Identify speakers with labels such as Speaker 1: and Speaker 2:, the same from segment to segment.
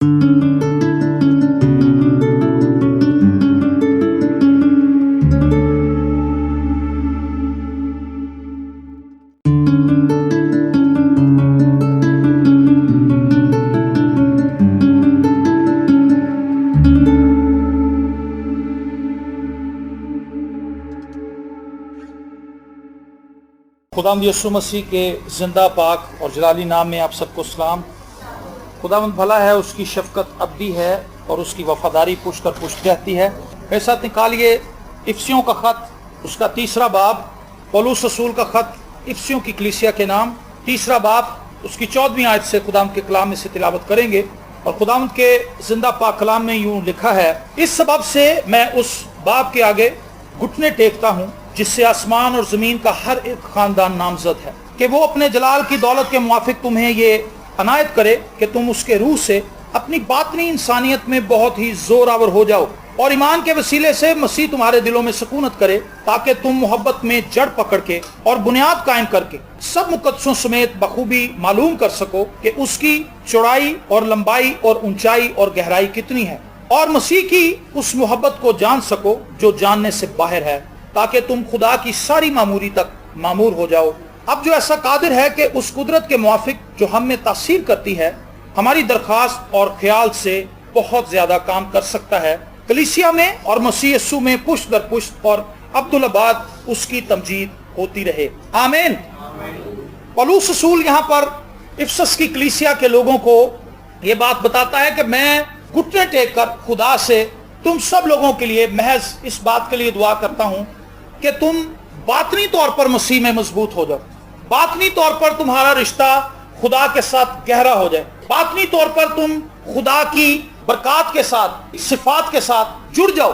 Speaker 1: खुदावंद यीशु मसीह के ज़िंदा पाक और जलाली नाम में आप सबको सलाम। खुदावंद भला है, उसकी शफ़क़त अब भी है और उसकी वफ़ादारी पुष्ट कर पुष्ट रहती है। मेरे साथ निकालिए इफिसियों का ख़त, उसका 3रा बाब, पौलुस रसूल का ख़त इफिसियों की कलीसिया के नाम, 3रा बाब, उसकी 14वीं आयत से खुदावंद के कलाम में से तिलावत करेंगे। और खुदावंद के ज़िंदा पाक कलाम में यूँ लिखा है, इस सबब से मैं उस बाब के आगे घुटने टेकता हूँ जिससे आसमान और ज़मीन का हर एक ख़ानदान नामज़द है, कि वो अपने जलाल की दौलत के मुआफिक तुम्हें ये अनायत करे कि तुम उसके रूह से अपनी बातनी इंसानियत में बहुत ही जोरावर हो जाओ और ईमान के वसीले से मसीह तुम्हारे दिलों में सकूनत करे, ताकि तुम मोहब्बत में जड़ पकड़ के और बुनियाद कायम करके सब मुकद्दसों समेत बखूबी मालूम कर सको कि उसकी चौड़ाई और लंबाई और ऊंचाई और गहराई कितनी है, और मसीह की उस मोहब्बत को जान सको जो जानने से बाहर है, ताकि तुम खुदा की सारी मामूरी तक मामूर हो जाओ। अब जो ऐसा कादिर है कि उस कुदरत के मुआफिक जो हम में तासीर करती है, हमारी दरख्वास्त और ख्याल से बहुत ज्यादा काम कर सकता है, कलीसिया में और मसीह यीशु में पुष्ट दर पुष्ट और अब्दुल्लाबाद उसकी तमजीद होती रहे, आमीन। पौलुस रसूल यहाँ पर इफिसस की कलीसिया के लोगों को ये बात बताता है कि मैं घुटने टेक कर खुदा से तुम सब लोगों के लिए महज इस बात के लिए दुआ करता हूं कि तुम बातनी तौर पर मसीह में मजबूत हो जाओ, बातनी तौर पर तुम्हारा रिश्ता खुदा के साथ गहरा हो जाए, बातनी तौर पर तुम खुदा की बरकत के साथ, सिफात के साथ जुड़ जाओ।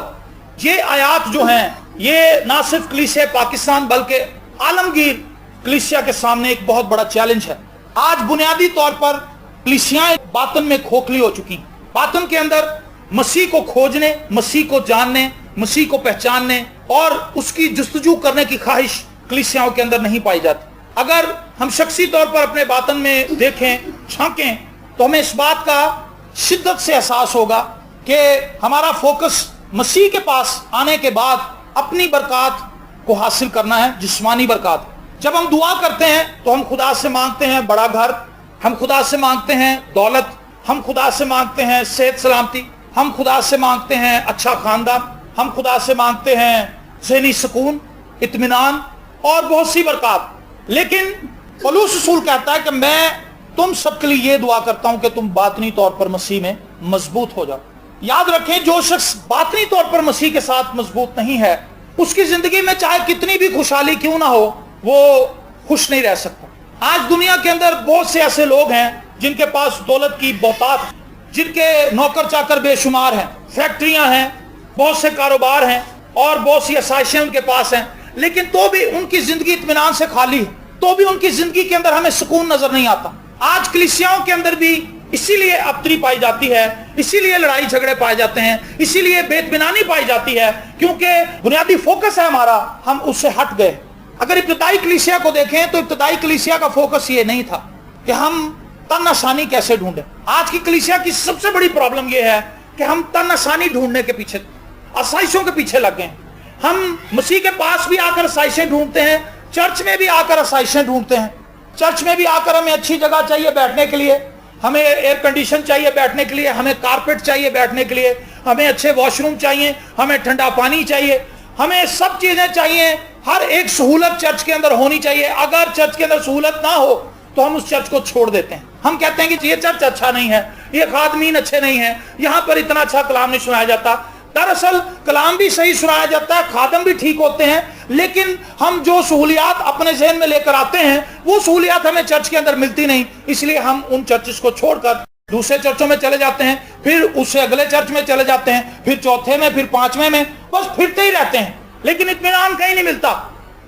Speaker 1: ये आयात जो हैं, ये ना सिर्फ कलीसिया पाकिस्तान बल्कि आलमगीर कलीसिया के सामने एक बहुत बड़ा चैलेंज है। आज बुनियादी तौर पर कलीसियाएं बातन में खोखली हो चुकी, बातन के अंदर मसीह को खोजने, मसीह को जानने, मसीह को पहचानने और उसकी जुस्तजू करने की ख्वाहिश कलीसियाओं के अंदर नहीं पाई जाती। अगर हम शख्सी तौर पर अपने बातन में देखें, झांकें, तो हमें इस बात का शिद्दत से एहसास होगा कि हमारा फोकस मसीह के पास आने के बाद अपनी बरकत को हासिल करना है, जिस्मानी बरकत। जब हम दुआ करते हैं तो हम खुदा से मांगते हैं बड़ा घर, हम खुदा से मांगते हैं दौलत, हम खुदा से मांगते हैं सेहत सलामती, हम खुदा से मांगते हैं अच्छा खानदान, हम खुदा से मांगते हैं ज़हनी सुकून, इत्मीनान और बहुत सी बरकत। लेकिन पौलुस रसूल कहता है कि मैं तुम सबके लिए ये दुआ करता हूं कि तुम बातनी तौर पर मसीह में मजबूत हो जाओ। याद रखें, जो शख्स बातनी तौर पर मसीह के साथ मजबूत नहीं है, उसकी जिंदगी में चाहे कितनी भी खुशहाली क्यों ना हो, वो खुश नहीं रह सकता। आज दुनिया के अंदर बहुत से ऐसे लोग हैं जिनके पास दौलत की बहुतात, जिनके नौकर चाकर बेशुमार हैं, फैक्ट्रियां हैं, बहुत से कारोबार हैं और बहुत सी आसाइशें उनके पास हैं, लेकिन तो भी उनकी जिंदगी इत्मीनान से खाली है, तो भी उनकी जिंदगी के अंदर हमें सुकून नजर नहीं आता। आज कलीसियाओं के अंदर भी इसीलिए अबतरी पाई जाती है, इसीलिए लड़ाई झगड़े पाए जाते हैं, इसीलिए बेइत्मीनानी पाई जाती है, क्योंकि बुनियादी फोकस है हमारा, हम उससे हट गए। अगर इब्तदाई कलीसिया को देखें तो इब्तदाई कलीसिया का फोकस ये नहीं था कि हम तन आसानी कैसे ढूंढें। आज की कलीसिया की सबसे बड़ी प्रॉब्लम यह है कि हम तन आसानी ढूंढने के पीछे, आसाइशों के पीछे लग गए। हम मसीह के पास भी आकर आसाइशें ढूंढते हैं, चर्च में भी आकर आसाइशें ढूंढते हैं। चर्च में भी आकर हमें अच्छी जगह चाहिए बैठने के लिए, हमें एयर कंडीशन चाहिए बैठने के लिए, हमें कारपेट चाहिए बैठने के लिए, हमें अच्छे वॉशरूम चाहिए, हमें ठंडा पानी चाहिए, हमें सब चीजें चाहिए। हर एक सहूलत चर्च के अंदर होनी चाहिए। अगर चर्च के अंदर सहूलत ना हो तो हम उस चर्च को छोड़ देते हैं। हम कहते हैं कि ये चर्च अच्छा नहीं है, ये खादमीन अच्छे नहीं है, यहाँ पर इतना अच्छा कलाम नहीं सुनाया जाता। दरअसल कलाम भी सही सुनाया जाता है, खादम भी ठीक होते हैं, लेकिन हम जो सहूलियात अपने ज़हन में लेकर आते हैं वो सहूलियात हमें चर्च के अंदर मिलती नहीं, इसलिए हम उन चर्चेस को छोड़कर दूसरे चर्चों में चले जाते हैं, फिर उससे अगले चर्च में चले जाते हैं, फिर चौथे में, फिर पांचवें में, बस फिरते ही रहते हैं, लेकिन इत्मीनान कहीं नहीं मिलता।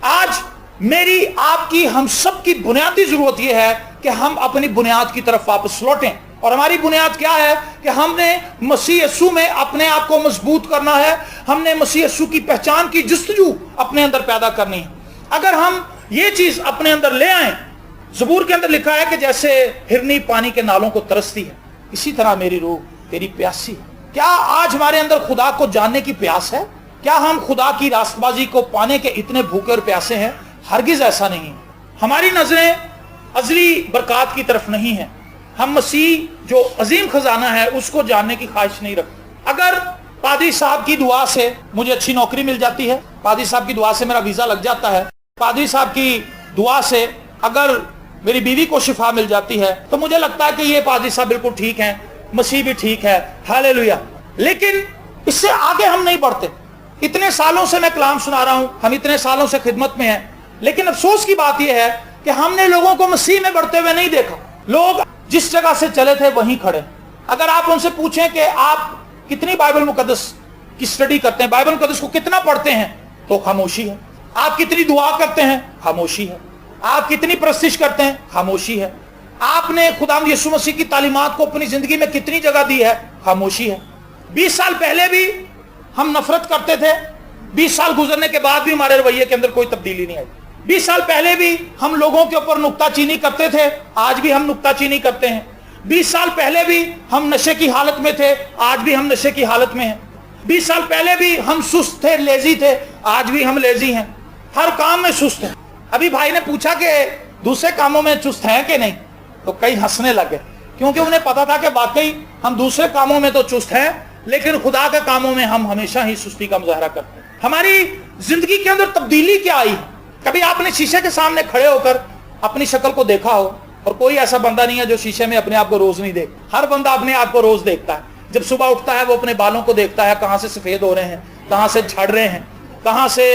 Speaker 1: आज मेरी, आपकी, हम सब की बुनियादी जरूरत यह है कि हम अपनी बुनियाद की तरफ वापस लौटें। और हमारी बुनियाद क्या है कि हमने मसीह यीशु में अपने आप को मजबूत करना है, हमने मसीह यीशु की पहचान की जुस्तजू अपने अंदर पैदा करनी है। अगर हम ये चीज अपने अंदर ले आए, ज़बूर के अंदर लिखा है कि जैसे हिरनी पानी के नालों को तरसती है, इसी तरह मेरी रूह तेरी प्यासी है। क्या आज हमारे अंदर खुदा को जानने की प्यास है? क्या हम खुदा की रास्तबाजी को पाने के इतने भूखे और प्यासे हैं? हरगिज ऐसा नहीं है। हमारी नजरें अजली बरकत की तरफ नहीं है। हम मसीह जो अजीम खजाना है उसको जानने की ख्वाहिश नहीं रखते। अगर पादरी साहब की दुआ से मुझे अच्छी नौकरी मिल जाती है, पादरी साहब की दुआ से मेरा वीजा लग जाता है, पादरी साहब की दुआ से अगर मेरी बीवी को शिफा मिल जाती है, तो मुझे लगता है कि ये पादरी साहब बिल्कुल ठीक हैं, मसीह भी ठीक है, हालेलुया। लेकिन इससे आगे हम नहीं बढ़ते। इतने सालों से मैं कलाम सुना रहा हूं, हम इतने सालों से खिदमत में हैं, लेकिन अफसोस की बात यह है कि हमने लोगों को मसीह में बढ़ते हुए नहीं देखा। लोग जिस जगह से चले थे वहीं खड़े। अगर आप उनसे पूछें कि आप कितनी बाइबल मुकद्दस की स्टडी करते हैं, बाइबल मुकद्दस को कितना पढ़ते हैं, तो खामोशी है। आप कितनी दुआ करते हैं, खामोशी है। आप कितनी प्रस्तिश करते हैं, खामोशी है। आपने खुदावंद यीशु मसीह की तालीमात को अपनी जिंदगी में कितनी जगह दी है, खामोशी है। 20 साल पहले भी हम नफरत करते थे, 20 साल गुजरने के बाद भी हमारे रवैये के अंदर कोई तब्दीली नहीं आई। 20 साल पहले भी हम लोगों के ऊपर नुक्ताचीनी करते थे, आज भी हम नुक्ताचीनी करते हैं। 20 साल पहले भी हम नशे की हालत में थे, आज भी हम नशे की हालत में हैं। 20 साल पहले भी हम सुस्त थे, लेजी थे, आज भी हम लेजी हैं। हर काम में सुस्त हैं। अभी भाई ने पूछा कि दूसरे कामों में चुस्त हैं कि नहीं, तो कई हंसने लगे, क्योंकि उन्हें पता था कि वाकई हम दूसरे कामों में तो चुस्त हैं, लेकिन खुदा के कामों में हम हमेशा ही सुस्ती का मुजाहरा करते हैं। हमारी जिंदगी के अंदर तब्दीली क्या आई? कभी आपने शीशे के सामने खड़े होकर अपनी शक्ल को देखा हो? और कोई ऐसा बंदा नहीं है जो शीशे में अपने आप को रोज नहीं देखता। हर बंदा अपने आप को रोज देखता है। जब सुबह उठता है वो अपने बालों को देखता है, कहां से सफेद हो रहे हैं, कहां से झड़ रहे हैं, कहां से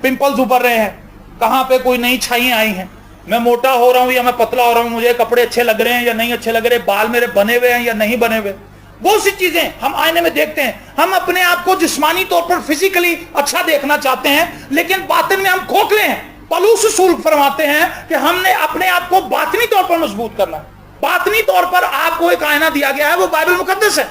Speaker 1: पिंपल्स उभर रहे हैं, कहां पे कोई नई छाइयां आई हैं, मैं मोटा हो रहा हूं या मैं पतला हो रहा हूं, मुझे कपड़े अच्छे लग रहे हैं या नहीं अच्छे लग रहे, बाल मेरे बने हुए हैं या नहीं बने हुए। बहुत सी चीजें हम आईने में देखते हैं। हम अपने आप को जिस्मानी तौर पर फिजिकली अच्छा देखना चाहते हैं, लेकिन बातिन में हम खोखले हैं। पौलुस रसूल फरमाते हैं कि हमने अपने आप को बातनी तौर पर मजबूत करना है। बातनी तौर पर आपको एक आईना दिया गया है, वो बाइबल मुकद्दस है।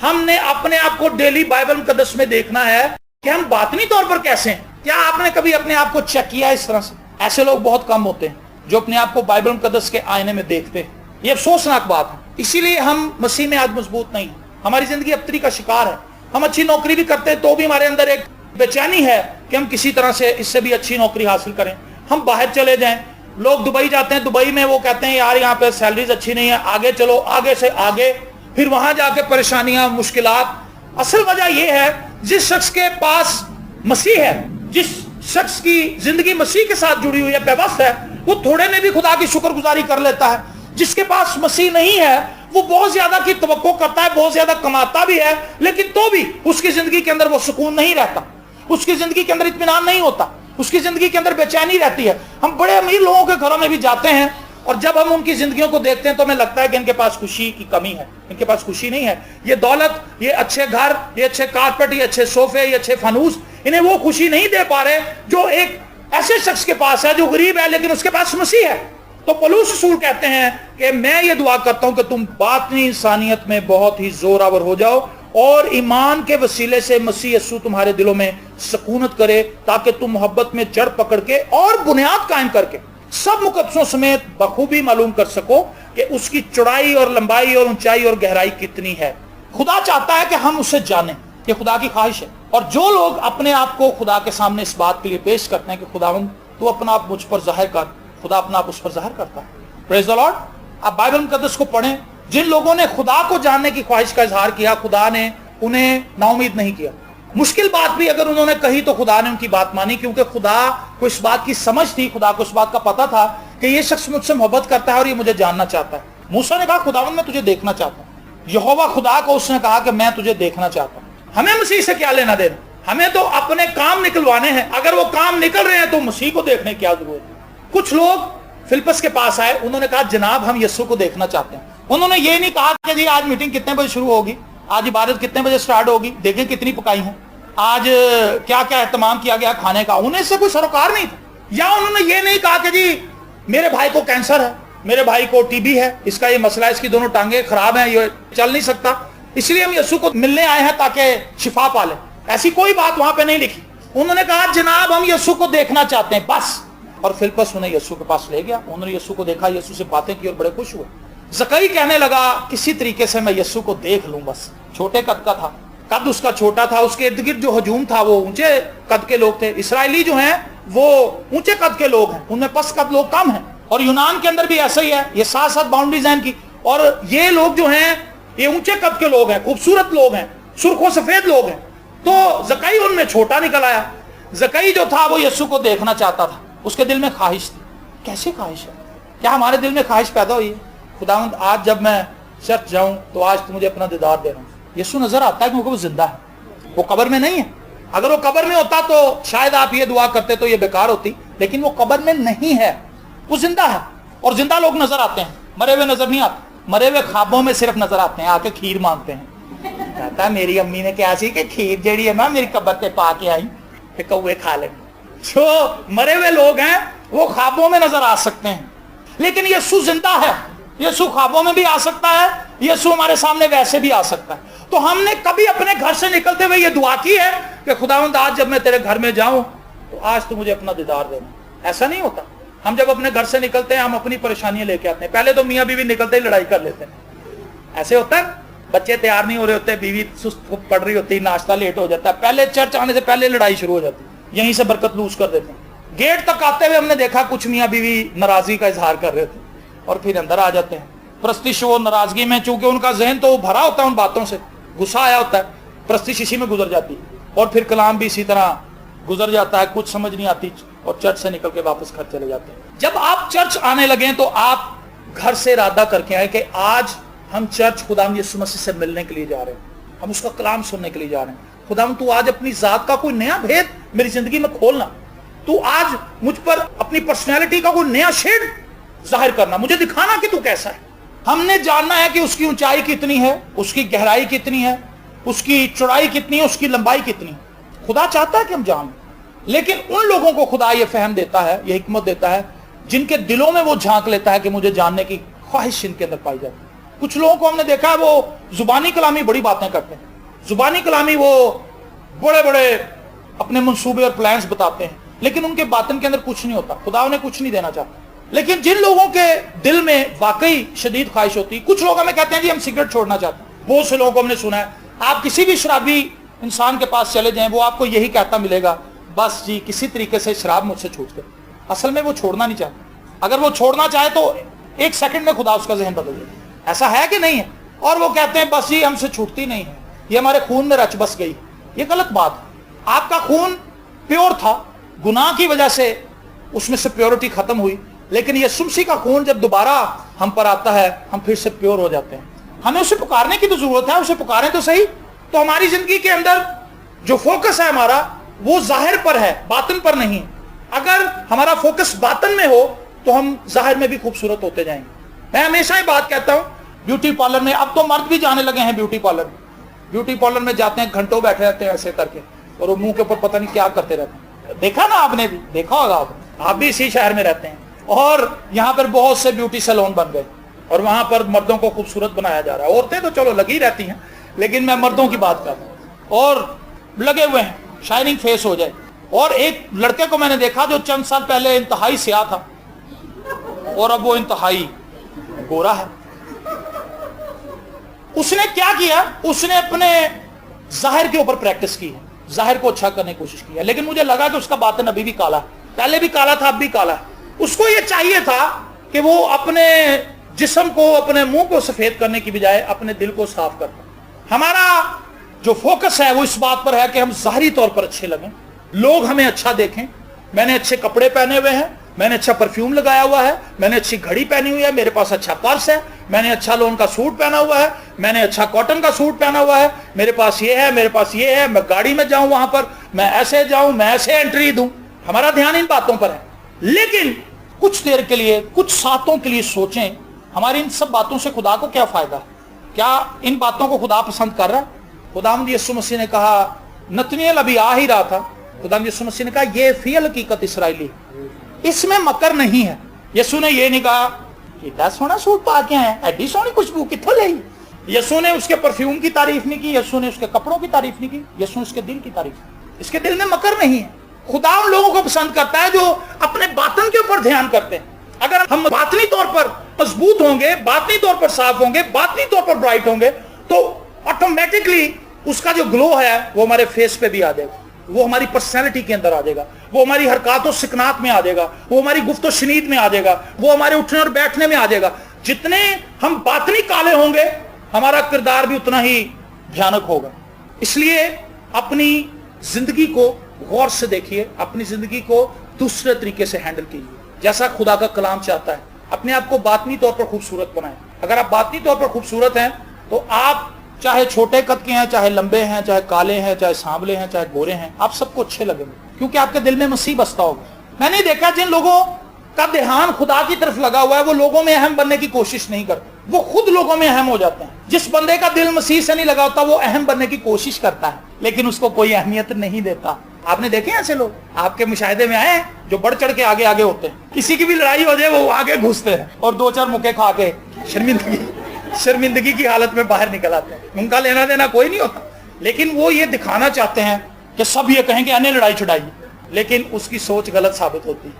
Speaker 1: हमने अपने आप को डेली बाइबल मुकद्दस में देखना है कि हम बातनी तौर पर कैसे हैं। क्या आपने कभी अपने आप को चेक किया इस तरह से? ऐसे लोग बहुत कम होते हैं जो अपने आप को बाइबल मुकद्दस के आईने में देखते हैं। ये अफसोसनाक बात है। इसीलिए हम मसीह में आज मजबूत नहीं। हमारी जिंदगी अबतरी का शिकार है। हम अच्छी नौकरी भी करते हैं तो भी हमारे अंदर एक बेचैनी है कि हम किसी तरह से इससे भी अच्छी नौकरी हासिल करें। हम बाहर चले जाएं, लोग दुबई जाते हैं, दुबई में वो कहते हैं यार यहाँ पे सैलरीज अच्छी नहीं है, आगे चलो, आगे से आगे, फिर वहां जाके परेशानियां, मुश्किलात। असल वजह यह है, जिस शख्स के पास मसीह है, जिस शख्स की जिंदगी मसीह के साथ जुड़ी हुई है, पेवस्त है, वो थोड़े में भी खुदा की शुक्रगुजारी कर लेता है। जिसके पास मसीह नहीं है वो बहुत ज्यादा की तवक्को करता है, बहुत ज्यादा कमाता भी है, लेकिन तो भी उसकी जिंदगी के अंदर वो सुकून नहीं रहता, उसकी जिंदगी के अंदर इत्मीनान नहीं होता, उसकी जिंदगी के अंदर बेचैनी रहती है। हम बड़े अमीर लोगों के घरों में भी जाते हैं और जब हम उनकी जिंदगियों को देखते हैं तो हमें लगता है कि इनके पास खुशी की कमी है, इनके पास खुशी नहीं है। ये दौलत, ये अच्छे घर, ये अच्छे कारपेट, ये अच्छे सोफे, ये अच्छे फनूस, इन्हें वो खुशी नहीं दे पा रहे जो एक ऐसे शख्स के पास है जो गरीब है लेकिन उसके पास मसीह है। तो पौलुस रसूल कहते हैं कि मैं ये दुआ करता हूं कि तुम बातनी इंसानियत में बहुत ही जोरावर हो जाओ और ईमान के वसीले से मसीह यीशु तुम्हारे दिलों में सकूनत करे, ताकि तुम मोहब्बत में जड़ पकड़ के और बुनियाद कायम करके सब मुकद्दसों समेत बखूबी मालूम कर सको कि उसकी चौड़ाई और लंबाई और ऊंचाई और गहराई कितनी है। खुदा चाहता है कि हम उसे जानें, ये खुदा की ख्वाहिश है। और जो लोग अपने आप को खुदा के सामने इस बात के लिए पेश करते हैं कि खुदावंद तू अपना आप मुझ पर जाहिर कर, खुदा अपना आप उस पर जाहिर करता है। Praise the Lord. आप बाइबल मुकद्दस को पढ़ें। जिन लोगों ने खुदा को जानने की ख्वाहिश का इजहार किया, खुदा ने उन्हें नाउमीद नहीं किया। मुश्किल बात भी अगर उन्होंने कही तो खुदा ने उनकी बात मानी, क्योंकि खुदा को इस बात की समझ थी, खुदा को इस बात का पता था कि ये शख्स मुझसे मोहब्बत करता है और ये मुझे जानना चाहता है। मूसा ने कहा खुदावंद मैं तुझे देखना चाहता हूं। यहोवा खुदा को उसने कहा कि मैं तुझे देखना चाहता हूं। हमें मसीह से क्या लेना देना? हमें तो अपने काम निकलवाने हैं। अगर वो काम निकल रहे हैं तो मसीह को देखने की क्या जरूरत है? कुछ लोग फिलिप्पस के पास आए, उन्होंने कहा जनाब हम यीशु को देखना चाहते हैं। उन्होंने ये नहीं कहा कि जी आज मीटिंग कितने बजे शुरू होगी, आज इबादत कितने बजे स्टार्ट होगी, देखें कितनी पकाई है, आज क्या क्या एहतमाम किया गया खाने का। उन्हें से कोई सरोकार नहीं था। या उन्होंने ये नहीं कहा कि जी मेरे भाई को कैंसर है, मेरे भाई को टीबी है, इसका ये मसला है, इसकी दोनों टांगे खराब हैं, ये चल नहीं सकता, इसलिए हम यीशु को मिलने आए हैं ताकि शिफा पाले। ऐसी कोई बात वहां पे नहीं लिखी। उन्होंने कहा जनाब हम यीशु को देखना चाहते हैं, बस। और फिलिप्पस उन्हें यीशु के पास ले गया। उन्होंने यीशु को देखा, यीशु से बातें की और बड़े खुश हुए। ज़कई कहने लगा किसी तरीके से मैं यस्सु को देख लूं, बस छोटे कद का था, कद उसका छोटा था, उसके इर्द गिर्द जो हजूम था वो ऊंचे कद के लोग थे। इसराइली जो हैं वो ऊंचे कद के लोग हैं, उनमें पस कद लोग कम हैं, और यूनान के अंदर भी ऐसा ही है, ये साथ साथ बाउंड्रीज हैं इनकी। और ये लोग जो हैं ये ऊंचे कद के लोग हैं, खूबसूरत लोग हैं, सुर्खो सफेद लोग हैं। तो ज़कई उनमें छोटा निकल आया। ज़कई जो था वो यस्सु को देखना चाहता था, उसके दिल में ख्वाहिश थी। कैसी ख्वाहिश है? क्या हमारे दिल में ख्वाहिश पैदा हुई है, खुदावंद आज जब मैं चर्च जाऊं तो आज तो मुझे अपना दीदार दे रहा हूं। यीशु नजर आता है क्योंकि वो जिंदा है, वो कब्र में नहीं है। अगर वो कब्र में होता तो शायद आप ये दुआ करते तो ये बेकार होती, लेकिन वो कब्र में नहीं है, वो जिंदा है। और जिंदा लोग नजर आते हैं, मरे हुए नजर नहीं आते। मरे हुए ख्वाबों में सिर्फ नजर आते हैं, आके खीर मांगते हैं। कहता है मेरी अम्मी ने क्या सी कि खीर जड़ी है ना मेरी कब्र पे पा के आई, फिर कौए खा ले। जो मरे हुए लोग हैं वो ख्वाबों में नजर आ सकते हैं, लेकिन यीशु जिंदा है। यीशु ख्वाबों में भी आ सकता है, यीशु हमारे सामने वैसे भी आ सकता है। तो हमने कभी अपने घर से निकलते हुए ये दुआ की है कि खुदावंद आज जब मैं तेरे घर में जाऊं तो आज तो मुझे अपना दीदार देना? ऐसा नहीं होता। हम जब अपने घर से निकलते हैं हम अपनी परेशानियां लेके आते हैं। पहले तो मियाँ बीवी निकलते ही लड़ाई कर लेते हैं, ऐसे होता है। बच्चे तैयार नहीं हो रहे होते, बीवी सुस्त पड़ रही होती, नाश्ता लेट हो जाता है, पहले चर्च आने से पहले लड़ाई शुरू हो जाती है, यहीं से बरकत लूज कर देते हैं। गेट तक आते हुए हमने देखा कुछ मियाँ बीवी नाराजगी का इजहार कर रहे थे और फिर अंदर आ जाते हैं। प्रस्तिश वो नाराजगी में, चूंकि उनका जहन तो भरा होता है उन बातों से, गुस्सा आया होता है, प्रस्तिश इसी में गुजर जाती है और फिर कलाम भी इसी तरह गुजर जाता है, कुछ समझ नहीं आती और चर्च से निकल के वापस घर चले जाते हैं। जब आप चर्च आने लगे तो आप घर से इरादा करके आए कि आज हम चर्च खुदाम यीशु मसीह से मिलने के लिए जा रहे हैं, हम उसका कलाम सुनने के लिए जा रहे हैं। खुदाम तू आज अपनी जात का कोई नया भेद मेरी जिंदगी में खोलना, तू आज मुझ पर अपनी पर्सनैलिटी का कोई नया शेड जाहिर करना, मुझे दिखाना कि तू कैसा है। हमने जानना है कि उसकी ऊंचाई कितनी है, उसकी गहराई कितनी है, उसकी चौड़ाई कितनी है, उसकी लंबाई कितनी है। खुदा चाहता है कि हम जान, लेकिन उन लोगों को खुदा ये फहम देता है, ये हिकमत देता है जिनके दिलों में वो झांक लेता है कि मुझे जानने की ख्वाहिश इनके अंदर पाई जाती है। कुछ लोगों को हमने देखा है वो जुबानी कलामी बड़ी बातें करते हैं, जुबानी कलामी वो बड़े बड़े अपने मंसूबे और प्लान्स बताते हैं, लेकिन उनके बातन के अंदर कुछ नहीं होता। खुदा उन्हें कुछ नहीं देना चाहता। लेकिन जिन लोगों के दिल में वाकई शदीद ख्वाहिश होती, कुछ लोग हमें कहते हैं जी हम सिगरेट छोड़ना चाहते हैं। बहुत से लोगों को हमने सुना है, आप किसी भी शराबी इंसान के पास चले जाएं वो आपको यही कहता मिलेगा, बस जी किसी तरीके से शराब मुझसे छूट गई। असल में वो छोड़ना नहीं चाहता। अगर वो छोड़ना चाहे तो एक सेकंड में खुदा उसका जहन बदल देगा। ऐसा है कि नहीं है? और वो कहते हैं बस जी हमसे छूटती नहीं है, ये हमारे खून में रच बस गई। ये गलत बात है। आपका खून प्योर था, गुनाह की वजह से उसमें से प्योरिटी खत्म हुई, लेकिन ये सुमसी का खून जब दोबारा हम पर आता है हम फिर से प्योर हो जाते हैं। हमें उसे पुकारने की तो जरूरत है, उसे पुकारें तो सही। तो हमारी जिंदगी के अंदर जो फोकस है हमारा वो जाहिर पर है, बातन पर नहीं। अगर हमारा फोकस बातन में हो तो हम जाहिर में भी खूबसूरत होते जाएंगे। मैं हमेशा ही बात कहता हूं, ब्यूटी पार्लर में अब तो मर्द भी जाने लगे हैं ब्यूटी पार्लर में। ब्यूटी पार्लर में जाते हैं, घंटों बैठे रहते हैं ऐसे करके और वो मुंह के ऊपर पता नहीं क्या करते रहते हैं। देखा ना, आपने भी देखा होगा, आप भी इसी शहर में रहते हैं। और यहाँ पर बहुत से ब्यूटी सैलून बन गए और वहां पर मर्दों को खूबसूरत बनाया जा रहा है। औरतें तो चलो लगी रहती हैं, लेकिन मैं मर्दों की बात कर रहा हूं। और लगे हुए हैं शाइनिंग फेस हो जाए। और एक लड़के को मैंने देखा जो चंद साल पहले इंतहाई स्याह था और अब वो इंतहाई गोरा है। उसने क्या किया, उसने अपने जाहिर के ऊपर प्रैक्टिस की है, जाहिर को अच्छा करने की कोशिश की है, लेकिन मुझे लगा कि उसका बातन अभी भी काला है। पहले भी काला था, अब भी काला है। उसको ये चाहिए था कि वो अपने जिस्म को, अपने मुंह को सफेद करने की बजाय अपने दिल को साफ करता। हमारा जो फोकस है वो इस बात पर है कि हम ज़ाहिरी तौर पर अच्छे लगें, लोग हमें अच्छा देखें। मैंने अच्छे कपड़े पहने हुए हैं, मैंने अच्छा परफ्यूम लगाया हुआ है, मैंने अच्छी घड़ी पहनी हुई है, मेरे पास अच्छा पर्स है, मैंने अच्छा लोन का सूट पहना हुआ है, मैंने अच्छा कॉटन का सूट पहना हुआ है, मेरे पास ये है, मेरे पास ये है, मैं गाड़ी में जाऊं वहां पर, मैं ऐसे जाऊं, मैं ऐसे एंट्री दूं। हमारा ध्यान इन बातों पर है। लेकिन कुछ देर के लिए, कुछ सातों के लिए सोचें, हमारी इन सब बातों से खुदा को क्या फायदा? क्या इन बातों को खुदा पसंद कर रहा है? खुदावंद यीशु मसीह ने कहा, नतनिएल अभी आ ही रहा था, खुदावंद यीशु मसीह ने कहा ये फियल हकीकत इसराइली, इसमें मकर नहीं है। यीशु ने ये नहीं कहा कि 10 सोना सूट पा के आए, एडी सोनी खुशबू कित्थों ले। यीशु ने उसके परफ्यूम की तारीफ नहीं की, यीशु ने उसके कपड़ों की तारीफ नहीं की, यीशु ने उसके दिल की तारीफ की। इसके दिल में मकर नहीं है। खुदा उन लोगों को पसंद करता है जो अपने बातन के ऊपर ध्यान करते हैं। अगर हम बातनी तौर पर मजबूत होंगे, बातनी तौर पर साफ होंगे, बातनी तौर पर ब्राइट होंगे, तो ऑटोमेटिकली उसका जो ग्लो है वो हमारे फेस पे भी आ जाएगा, वो हमारी पर्सनैलिटी के अंदर आ जाएगा, वो हमारी हरकत और सिकनात में आ जाएगा, वो हमारी गुफ्तो शनीद में आ जाएगा, वो हमारे उठने और बैठने में आ जाएगा। जितने हम बातनी काले होंगे हमारा किरदार भी उतना ही भयानक होगा। इसलिए अपनी जिंदगी को गौर से देखिए, अपनी जिंदगी को दूसरे तरीके से हैंडल कीजिए जैसा खुदा का कलाम चाहता है। अपने आप को बातनी तौर पर खूबसूरत बनाएं। अगर आप बातनी तौर पर खूबसूरत हैं तो आप चाहे छोटे कद के हैं, चाहे लंबे हैं, चाहे काले हैं, चाहे सांवले हैं, चाहे गोरे हैं, आप सबको अच्छे लगेंगे, क्योंकि आपके दिल में मसीह बसता होगा। मैंने देखा जिन लोगों का ध्यान खुदा की तरफ लगा हुआ है वो लोगों में अहम बनने की कोशिश नहीं करते, वो खुद लोगों में अहम हो जाते हैं। जिस बंदे का दिल मसीह से नहीं लगा होता वो अहम बनने की कोशिश करता है लेकिन उसको कोई अहमियत नहीं देता। आपने देखे ऐसे लोग आपके मुशाहिदे में आए हैं जो बढ़ चढ़ के आगे आगे होते हैं, किसी की भी लड़ाई हो जाए वो आगे घुसते हैं और दो चार मुक्के खा के शर्मिंदगी की हालत में बाहर निकल आते हैं। उनका लेना देना कोई नहीं होता, लेकिन वो ये दिखाना चाहते हैं कि सब ये कहेंगे अने लड़ाई छुड़ाई, लेकिन उसकी सोच गलत साबित होती है।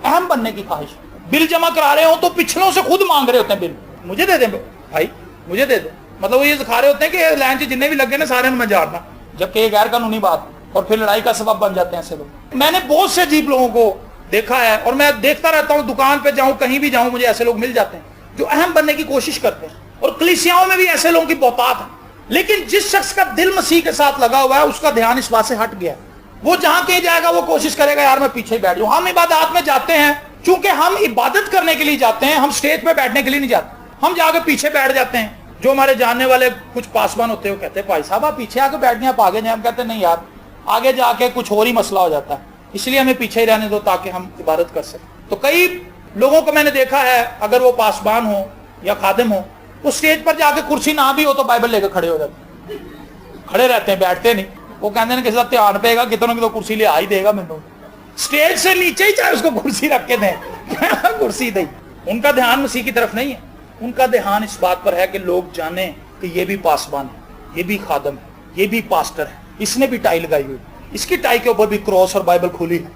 Speaker 1: अहम बनने की ख्वाहिश, बिल जमा करा रहे हो तो पिछलों से खुद मांग रहे होते हैं, बिल मुझे दे दे भाई, मुझे दे दे। मतलब वो ये दिखा रहे होते हैं कि लाइन से जितने भी लगे ना सारे में जाना, जबकि ये गैर कानूनी बात, और फिर लड़ाई का सबब बन जाते हैं ऐसे लोग। मैंने बहुत से अजीब लोगों को देखा है और मैं देखता रहता हूँ, दुकान पे जाऊं कहीं भी जाऊं मुझे ऐसे लोग मिल जाते हैं जो अहम बनने की कोशिश करते हैं, और कलीसियाओं में भी ऐसे लोगों की बहुतात है। लेकिन जिस शख्स का दिल मसीह के साथ लगा हुआ है उसका ध्यान इस बात से हट गया, वो जहां कहीं जाएगा वो कोशिश करेगा यार मैं पीछे बैठ जाऊं। हम इबादत में जाते हैं, चूंकि हम इबादत करने के लिए जाते हैं, हम स्टेज पे बैठने के लिए नहीं जाते, हम जाके पीछे बैठ जाते हैं। जो हमारे जानने वाले कुछ पासवान होते हैं वो कहते हैं भाई साहब आप पीछे आके बैठ गए, आप आगे जाए। हम कहते हैं नहीं यार, आगे जाके कुछ और ही मसला हो जाता है, इसलिए हमें पीछे ही रहने दो ताकि हम इबादत कर सकें। तो कई लोगों को मैंने देखा है, अगर वो पासवान हो या खादिम हो, वो स्टेज पर जाके कुर्सी ना भी हो तो बाइबल लेकर खड़े हो जाते हैं, खड़े रहते हैं, बैठते नहीं। वो कहते हैं किसी का ध्यान पेगा कितनों की तो कुर्सी ले आ ही देगा, मैंने स्टेज से नीचे ही चाहे उसको कुर्सी रख के दें कुर्सी दे। उनका ध्यान मसीह की तरफ नहीं है, उनका ध्यान इस बात पर है कि लोग जाने कि ये भी पासवान है, ये भी खादम है, ये भी पास्टर है, इसने भी टाई लगाई हुई, इसकी टाई के ऊपर भी क्रॉस और बाइबल खुली है।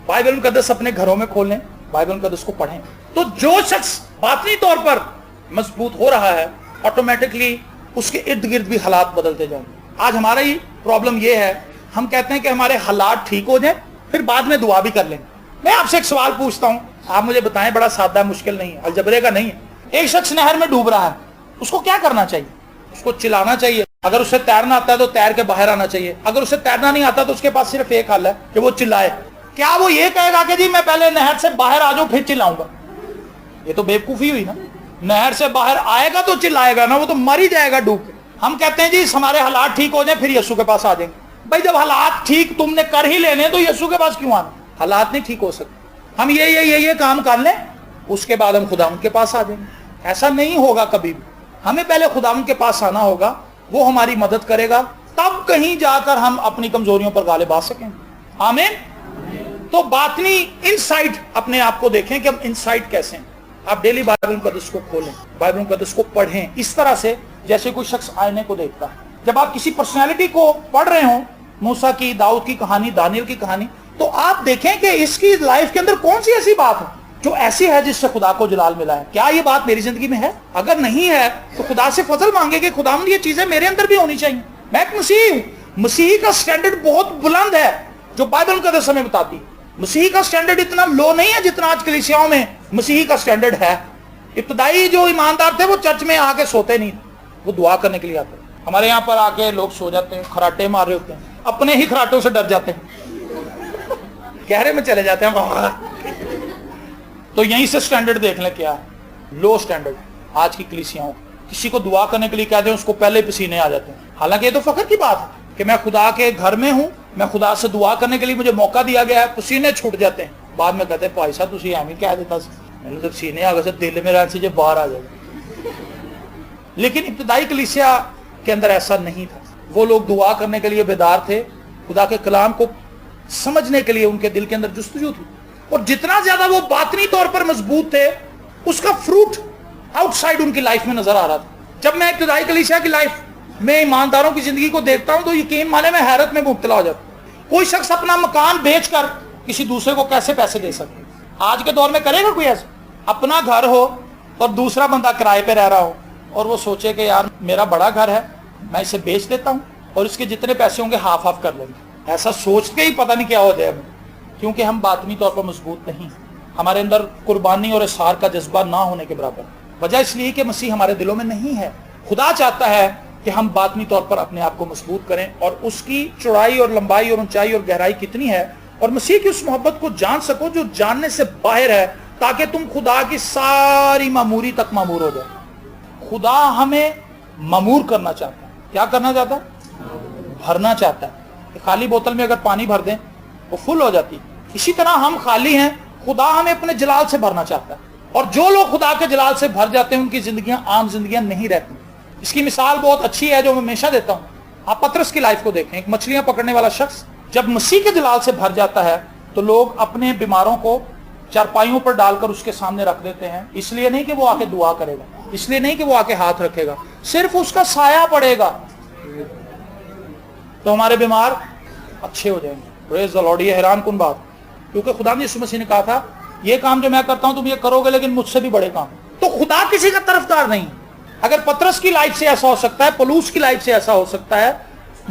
Speaker 1: बाइबल मुकद्दस अपने घरों में खोलें, बाइबल मुकद्दस को पढ़ें। तो जो शख्स बातनी तौर पर मजबूत हो रहा है ऑटोमेटिकली उसके इर्द गिर्द भी हालात बदलते जाएंगे। आज हमारा ही प्रॉब्लम ये है, हम कहते हैं कि हमारे हालात ठीक हो जाए फिर बाद में दुआ भी कर लेंगे। मैं आपसे एक सवाल पूछता हूं, आप मुझे बताएं, बड़ा सादा मुश्किल नहीं है, अलजबरे का नहीं है। एक शख्स नहर में डूब रहा है, उसको क्या करना चाहिए? उसको चिल्लाना चाहिए। अगर उसे तैरना आता है तो तैर के बाहर आना चाहिए। अगर उसे तैरना नहीं आता तो उसके पास सिर्फ एक हल है कि वो चिल्लाए। क्या वो ये कहेगा कि जी मैं पहले नहर से बाहर आ जाऊं फिर चिल्लाऊंगा? ये तो बेवकूफी हुई ना। नहर से बाहर आएगा तो चिल्लाएगा ना, वो तो मर ही जाएगा डूब के। हम कहते हैं जी हमारे हालात ठीक हो जाए फिर यीशु के पास आ जाएंगे। भाई जब हालात ठीक तुमने कर ही लेने तो यीशु के पास क्यों आना? हालात नहीं ठीक हो सकते, हम ये काम कर लें उसके बाद हम खुदा के पास आ जाएंगे। ऐसा नहीं होगा कभी भी। हमें पहले खुदा के पास आना होगा, वो हमारी मदद करेगा, तब कहीं जाकर हम अपनी कमजोरियों पर गालिब आ सकेंगे। आमीन। तो बातनी इनसाइड अपने आप को देखें कि हम इनसाइड कैसे हैं। आप डेली बाइबल मुकद्दस को खोलें, बाइबल मुकद्दस को पढ़ें इस तरह से जैसे कोई शख्स आईने को देखता है। जब आप किसी पर्सनैलिटी को पढ़ रहे हो, मूसा की, दाऊद की कहानी, दानियल की कहानी, तो आप देखें कि इसकी लाइफ के अंदर कौन सी ऐसी बात है जो ऐसी है जिससे खुदा को जलाल मिला है। क्या ये बात मेरी जिंदगी में है? अगर नहीं है तो खुदा से फजल मांगे कि खुदा ये चीजें मेरे अंदर भी होनी चाहिए। मैं एक मसीह हूं, मसीह का स्टैंडर्ड बहुत बुलंद है जो बाइबल मुकद्दस हमें बताती है। मसीह का स्टैंडर्ड इतना लो नहीं है जितना आज कलीसियाओं में मसीह का स्टैंडर्ड है। इब्तदाई जो ईमानदार थे वो चर्च में आके सोते नहीं, वो दुआ करने के लिए आते। हमारे यहाँ पर आके लोग सो जाते हैं, खराटे मार रहे होते हैं, अपने ही खराटों से डर जाते हैं, गहरे में चले जाते हैं। तो यहीं से स्टैंडर्ड देख लें क्या है, लो स्टैंडर्ड आज की कलीसियाओं। किसी को दुआ करने के लिए कहते हैं उसको पहले पसीने आ जाते हैं। हालांकि ये तो फख्र की बात है कि मैं खुदा के घर में हूं, मैं खुदा से दुआ करने के लिए मुझे मौका दिया गया है, पसीने छूट जाते हैं। बाद में कहते हैं भाई साहब तुसी एवं कह देता, मैंने तो पसीने आ गए दिल में रहने से जो बाहर आ जाएगा। लेकिन इब्तदाई कलीसिया के अंदर ऐसा नहीं था। वो लोग दुआ करने के लिए बेदार थे, खुदा के कलाम को समझने के लिए उनके दिल के अंदर जुस्तजू थी। और जितना ज्यादा वो बातनी तौर पर मजबूत थे उसका फ्रूट आउटसाइड उनकी लाइफ में नजर आ रहा था। जब मैं इब्तदाई कलीसिया की लाइफ में ईमानदारों की जिंदगी को देखता हूं तो यकीन माने मैं हैरत में मुब्तला हो जाता हूं। कोई शख्स अपना मकान बेचकर किसी दूसरे को कैसे पैसे दे सकते? आज के दौर में करेगा कोई ऐसा? अपना घर हो और दूसरा बंदा किराए पे रह रहा हो और वो सोचे कि यार मेरा बड़ा घर है, मैं इसे बेच देता हूँ और इसके जितने पैसे होंगे हाफ हाफ कर लेंगे। ऐसा सोच के ही पता नहीं क्या हो जाए हमें, क्योंकि हम बातनी तौर पर मजबूत नहीं, हमारे अंदर कुर्बानी और इसार का जज्बा ना होने के बराबर। वजह इसलिए कि मसीह हमारे दिलों में नहीं है। खुदा चाहता है कि हम बातनी तौर पर अपने आप को मजबूत करें और उसकी चौड़ाई और लंबाई और ऊंचाई और गहराई कितनी है और मसीह की उस मोहब्बत को जान सको जो जानने से बाहर है, ताकि तुम खुदा की सारी मामूरी तक मामूर हो जाए। खुदा हमें मामूर करना चाहता है। क्या करना चाहता है? भरना चाहता है। खाली बोतल में अगर पानी भर दें वो फुल हो जाती है, इसी तरह हम खाली हैं, खुदा हमें अपने जलाल से भरना चाहता है। और जो लोग खुदा के जलाल से भर जाते हैं उनकी जिंदगियां आम जिंदगियां नहीं रहती। इसकी मिसाल बहुत अच्छी है जो मैं हमेशा देता हूं। आप पतरस की लाइफ को देखें, एक मछलियां पकड़ने वाला शख्स जब मसीह के जलाल से भर जाता है तो लोग अपने बीमारों को चारपाइयों पर डालकर उसके सामने रख देते हैं। इसलिए नहीं कि वो आके दुआ करेगा, इसलिए नहीं कि वो आके हाथ रखेगा, सिर्फ उसका साया पड़ेगा तो हमारे बीमार अच्छे हो जाएंगे। Praise the Lord. ये हैरान कुन बात, क्योंकि खुदा ने यीशु मसीह ने कहा था ये काम जो मैं करता हूं तुम ये करोगे लेकिन मुझसे भी बड़े काम। तो खुदा किसी का तरफदार नहीं। अगर पतरस की लाइफ से ऐसा हो सकता है, पलूस की लाइफ से ऐसा हो सकता है,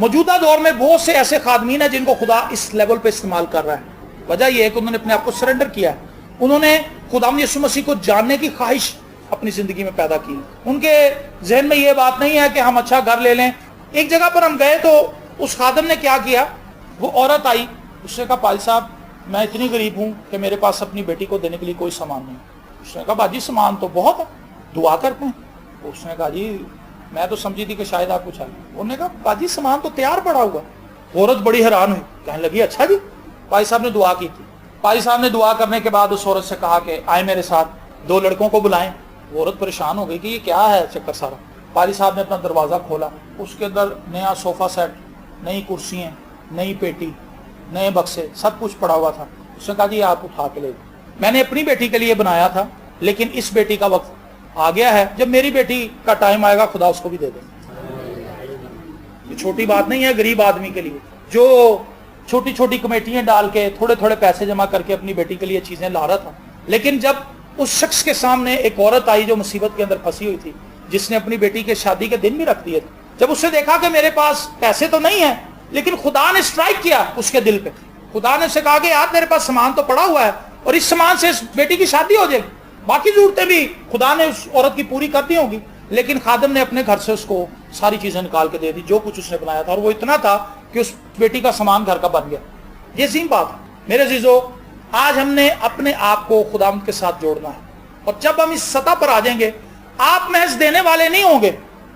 Speaker 1: मौजूदा दौर में बहुत से ऐसे खादमीन हैं जिनको खुदा इस लेवल पे इस्तेमाल कर रहा है। वजह यह है कि उन्होंने अपने आप को सरेंडर किया है, उन्होंने खुदा यीशु मसीह को जानने की ख्वाहिश अपनी जिंदगी में पैदा की। उनके जहन में यह बात नहीं है कि हम अच्छा घर ले लें। एक जगह पर हम गए तो उस खादम ने क्या किया, वो औरत आई, उसने कहा पाल साहब मैं इतनी गरीब हूं कि मेरे पास अपनी बेटी को देने के लिए कोई सामान नहीं। उसने कहा बाजी सामान तो बहुत है, दुआ करते हैं। उसने कहा जी मैं तो समझी थी कि शायद आप कुछ आए। उन्होंने कहा बाजी सामान तो तैयार पड़ा हुआ। औरत बड़ी हैरान हुई, कहने लगी अच्छा जी। पाई साहब ने दुआ की थी। पाई साहब ने दुआ करने के बाद उस औरत से कहा कि आए मेरे साथ, 2 लड़कों को बुलाएं। वो औरत परेशान हो गई कि ये क्या है चक्कर सारा। पाली साहब ने अपना दरवाजा खोला, उसके अंदर नया सोफा सेट, नई कुर्सियां, नई पेटी, नए बक्से, सब कुछ पड़ा हुआ था। उसने कहा जी आप उठा के ले जाओ, मैंने अपनी बेटी के लिए बनाया था लेकिन इस बेटी का वक्त आ गया है, जब मेरी बेटी का टाइम आएगा खुदा उसको भी दे देगा। ये छोटी बात नहीं है गरीब आदमी के लिए जो छोटी छोटी कमेटियां डाल के थोड़े थोड़े पैसे जमा करके अपनी बेटी के लिए चीजें ला रहा था। लेकिन जब उस शख्स के सामने एक औरत आई जो मुसीबत के अंदर फंसी हुई थी, जिसने अपनी बेटी के शादी के दिन भी रख दिए थे, जब उसने देखा कि मेरे पास पैसे तो नहीं है लेकिन खुदा ने स्ट्राइक किया उसके दिल पे। खुदा ने उससे कहा कि यार मेरे पास सामान तो पड़ा हुआ है और इस सामान से इस बेटी की शादी हो जाएगी, बाकी जरूरतें भी खुदा ने उस औरत की पूरी कर दी होगी। लेकिन खादम ने अपने घर से उसको सारी चीजें निकाल के दे दी जो कुछ उसने बनाया था, और वो इतना था कि उस बेटी का सामान घर का बन गया। ये सीन बात है मेरे अजीजों। आज हमने अपने आप को खुदावंद के साथ जोड़ना है, और जब हम इस सतह पर आ जाएंगे, आप महज देने वाले नहीं होंगे,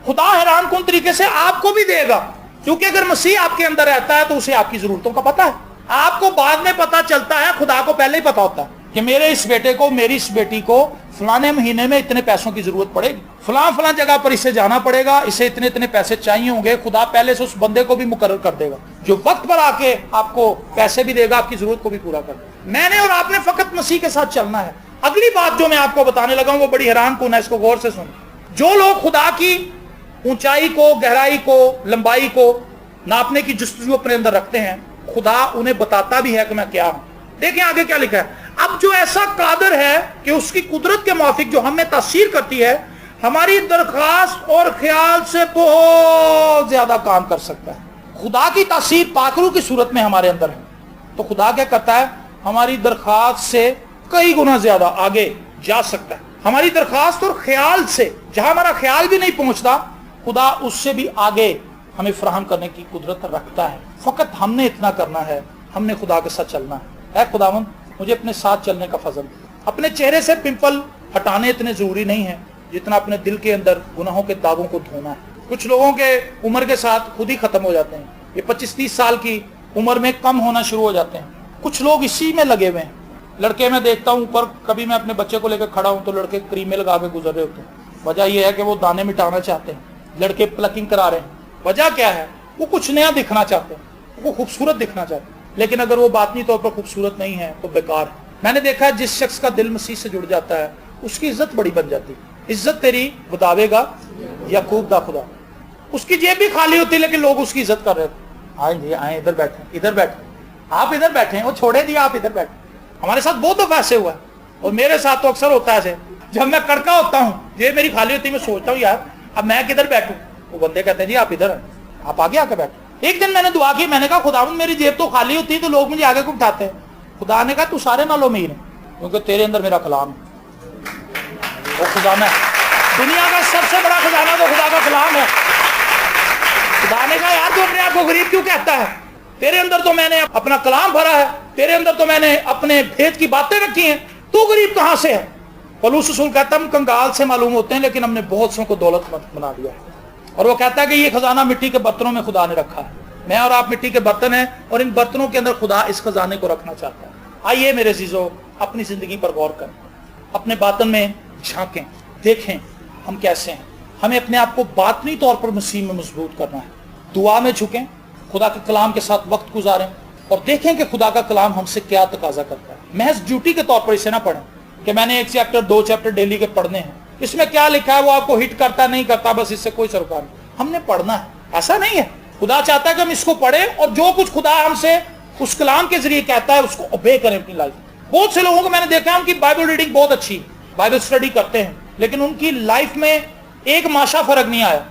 Speaker 1: खुदा हैरान कुन तरीके से आपको भी देगा। क्योंकि अगर मसीह आपके अंदर रहता है तो उसे आपकी जरूरतों का पता है। आपको बाद में पता चलता है, खुदा को पहले ही पता होता है कि मेरे इस बेटे को, मेरी इस बेटी को फलाने महीने में इतने पैसों की जरूरत पड़ेगी, फलां जगह पर इसे जाना पड़ेगा, इसे इतने इतने पैसे चाहिए होंगे। खुदा पहले से उस बंदे को भी मुकर्रर कर देगा जो वक्त पर आके आपको पैसे भी देगा, आपकी जरूरत को भी पूरा कर देगा। मैंने और आपने फकत मसीह के साथ चलना है। अगली बात जो मैं आपको बताने लगा हूं वो बड़ी हैरान कुन है, इसको गौर से सुन। जो लोग खुदा की ऊंचाई को, गहराई को, लंबाई को नापने की जुस्तजू अपने अंदर रखते हैं, खुदा उन्हें बताता भी है कि मैं क्या हूं। देखें आगे क्या लिखा है। अब जो ऐसा कादर है कि उसकी कुदरत के मुआफिक जो हमें तासीर करती है, हमारी दरखास्त और ख्याल से बहुत ज्यादा काम कर सकता है। खुदा की तासीर पाकरू की सूरत में हमारे अंदर है, तो खुदा क्या करता है, हमारी दरखास्त से कई गुना ज्यादा आगे जा सकता है। हमारी दरखास्त और ख्याल से, जहां हमारा ख्याल भी नहीं पहुंचता, खुदा उससे भी आगे हमें फराहम करने की कुदरत रखता है। फकत हमने इतना करना है, हमने खुदा के साथ चलना है। खुदावंद मुझे अपने साथ चलने का फजल। अपने चेहरे से पिंपल हटाने इतने जरूरी नहीं है जितना अपने दिल के अंदर गुनाहों के दागों को धोना है। कुछ लोगों के उम्र के साथ खुद ही खत्म हो जाते हैं, ये 25-30 साल की उम्र में कम होना शुरू हो जाते हैं। कुछ लोग इसी में लगे हुए हैं। लड़के मैं देखता हूँ ऊपर, कभी मैं अपने बच्चे को लेकर खड़ा हूँ तो लड़के क्रीमें लगा के गुजर रहे होते हैं। वजह यह है कि वो दाने मिटाना चाहते हैं, लड़के प्लकिंग करा रहे हैं। वजह क्या है, वो कुछ नया दिखना चाहते हैं, वो खूबसूरत दिखना चाहते हैं। लेकिन अगर वो बातनी तौर पर खूबसूरत नहीं है तो बेकार है। मैंने देखा है जिस शख्स का दिल मसीह से जुड़ जाता है उसकी इज्जत बड़ी बन जाती है। इज्जत तेरी बतावेगा याकूब दा खुदा। उसकी जेब भी खाली होती लेकिन लोग उसकी इज्जत कर रहे थे। आए जी आए, इधर बैठे, इधर बैठे, आप इधर बैठे, वो छोड़े दिया, आप इधर बैठे। हमारे साथ बहुत दफा ऐसे हुआ है। और मेरे साथ तो अक्सर होता है ऐसे, जब मैं कड़का होता हूँ, ये मेरी खाली होती है, मैं सोचता हूँ यार अब मैं किधर बैठूं, वो बंदे कहते हैं जी आप इधर हैं, आप आगे आके बैठो। एक दिन मैंने दुआ की, मैंने कहा खुदावंद मेरी जेब तो खाली होती है तो लोग मुझे आगे को उठाते हैं। खुदा ने कहा तू सारे नालों अमीर है क्योंकि तेरे अंदर मेरा कलाम है, वो खजाना है, दुनिया का सबसे बड़ा खजाना तो खुदा का कलाम है। खुदा ने कहा यार तू अपने आप को गरीब क्यों कहता है, तेरे अंदर तो मैंने अपना कलाम भरा है, तेरे अंदर तो मैंने अपने भेद की बातें रखी हैं, तू गरीब कहां से है। पौलुस रसूल कहता हम कंगाल से मालूम होते हैं लेकिन हमने बहुत सौ को दौलतमंद बना दिया है। और वो कहता है कि ये खजाना मिट्टी के बर्तनों में खुदा ने रखा है, मैं और आप मिट्टी के बर्तन हैं और इन बर्तनों के अंदर खुदा इस खजाने को रखना चाहता है। आइए मेरे अजीजों अपनी जिंदगी पर गौर करें, अपने बातन में झांकें, देखें हम कैसे हैं। हमें अपने आप को बातनी तौर पर मसीह में मजबूत करना है, दुआ में झुकें, खुदा के कलाम के साथ वक्त गुजारें और देखें कि खुदा का कलाम हमसे क्या तकाजा करता है। महज ड्यूटी के तौर पर इसे ना पढ़ें कि मैंने 1 चैप्टर 2 चैप्टर डेली के पढ़ने हैं, इसमें क्या लिखा है वो आपको हिट करता नहीं करता बस इससे कोई सरोकार नहीं। हमने पढ़ना है, ऐसा नहीं है। खुदा चाहता है कि हम इसको पढ़ें और जो कुछ खुदा हमसे उस कलाम के जरिए कहता है उसको ओबे करें अपनी लाइफ। बहुत से लोगों को मैंने देखा है उनकी बाइबल रीडिंग बहुत अच्छी, बाइबल स्टडी करते हैं, लेकिन उनकी लाइफ में एक माशा फर्क नहीं आया।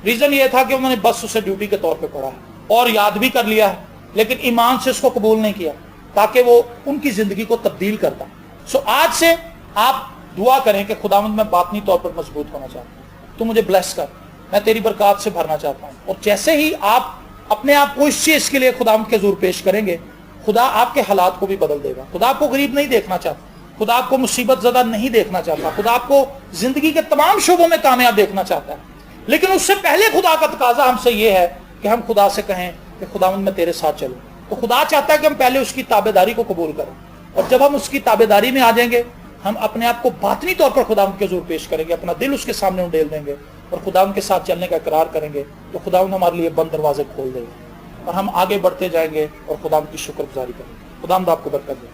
Speaker 1: रीजन ये था कि उन्होंने बस उसे ड्यूटी के तौर पे पढ़ा है और याद भी कर लिया है, लेकिन ईमान से उसको कबूल नहीं किया ताकि वो उनकी जिंदगी को तब्दील करता। सो आज से आप दुआ करें कि खुदावंद मैं बातनी तौर पर मजबूत होना चाहता हूँ, तू मुझे ब्लेस कर, मैं तेरी बरकत से भरना चाहता हूँ। और जैसे ही आप अपने आप को इस चीज के लिए खुदावंद के हुजूर पेश करेंगे, खुदा आपके हालात को भी बदल देगा। खुदा आपको गरीब नहीं देखना चाहता, खुदा आपको मुसीबत ज़दा नहीं देखना चाहता, खुदा आपको जिंदगी के तमाम शोबों में कामयाब देखना चाहता है। लेकिन उससे पहले खुदा का तकाजा हमसे ये है कि हम खुदा से कहें कि खुदावंद मैं तेरे साथ चलूं। तो खुदा चाहता है कि हम पहले उसकी ताबेदारी को कबूल करें, और जब हम उसकी ताबेदारी में आ जाएंगे हम अपने आप को बातनी तौर पर खुदावंद के हुजूर पेश करेंगे, अपना दिल उसके सामने उंडेल देंगे और खुदावंद के साथ चलने का इकरार करेंगे, तो खुदावंद हमारे लिए बंद दरवाजे खोल देगा और हम आगे बढ़ते जाएंगे और खुदावंद की शुक्रगुजारी करेंगे। खुदावंद आपको बरकत दे।